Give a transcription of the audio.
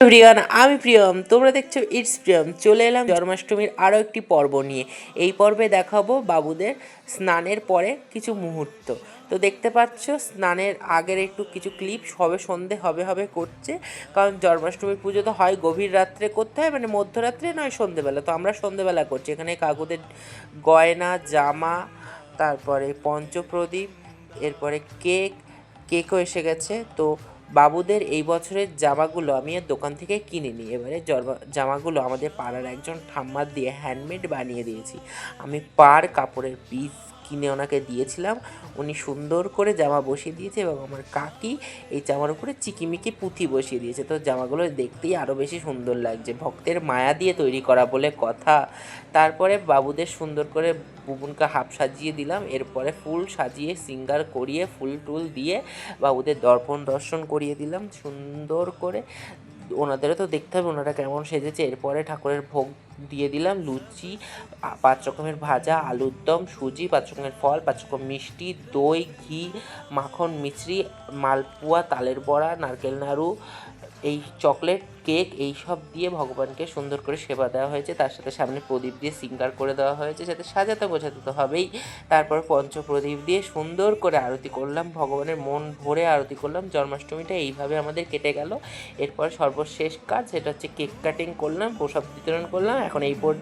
প্রিয়ান, আমি প্রিয়ম, তোমরা দেখছো ইটস প্রিয়ম। চলে এলাম জন্মাষ্টমীর আরও একটি পর্ব নিয়ে। এই পর্বে দেখাবো বাবুদের স্নানের পরে কিছু মুহূর্ত। তো দেখতে পাচ্ছ স্নানের আগের একটু কিছু ক্লিপ, সবে সন্ধে হবে হবে করছে, কারণ জন্মাষ্টমীর পুজো তো হয় গভীর রাত্রে করতে হয়, মানে মধ্যরাত্রে নয় সন্ধেবেলা। তো আমরা সন্ধেবেলা করছি। এখানে কাকুদের গয়না, জামা, তারপরে পঞ্চপ্রদীপ, এরপরে কেকও এসে গেছে। তো বাবুদের এই বছরের জামাগুলো আমি এর দোকান থেকে কিনিনি। এবারে জামাগুলো আমাদের পাড়ার একজন ঠাম্মার দিয়ে হ্যান্ডমেড বানিয়ে দিয়েছি। আমি পার কাপড়ের পিস কিনে ওনাকে দিয়েছিলাম। উনি সুন্দর করে জামা বসিয়ে দিয়েছে এবং আমার কাকি এই জামার উপরে চিকিমিকি পুঁথি বসিয়ে দিয়েছে। তো জামাগুলো দেখতেই আরও বেশি সুন্দর লাগছে, ভক্তের মায়া দিয়ে তৈরি করা বলে কথা। তারপরে বাবুদের সুন্দর করে বুবুনকে হাফ সাজিয়ে দিলাম। এরপরে ফুল সাজিয়ে সিঙ্গার করিয়ে ফুল টুল দিয়ে বাবুদের দর্শন করিয়ে দিলাম সুন্দর করে। ওনাদেরও তো দেখতে হবে ওনারা কেমন সেজেছে। এরপরে ঠাকুরের ভোগ দিয়ে দিলাম, লুচি, 5 রকমের ভাজা, আলুর দম, সুজি, 5 রকমের ফল, 5 রকম মিষ্টি, দই, ঘি, মাখন, মিছরি, মালপোয়া, তালের বড়া, নারকেল নাড়ু, এই চকলেট কেক, এই সব দিয়ে ভগবানকে সুন্দর করে সেবা দেওয়া হয়েছে। তার সাথে সামনে প্রদীপ দিয়ে সিঙ্গার করে দেওয়া হয়েছে, যাতে সাজাতে বোঝাতে তো হবেই। তারপর পঞ্চপ্রদীপ দিয়ে সুন্দর করে আরতি করলাম, ভগবানের মন ভরে আরতি করলাম। জন্মাষ্টমীটা এইভাবে আমাদের কেটে গেল। এরপর সর্বশেষ কাজ, সেটা হচ্ছে কেক কাটিং করলাম, প্রসাদ বিতরণ করলাম। এখন এই পর্যন্ত।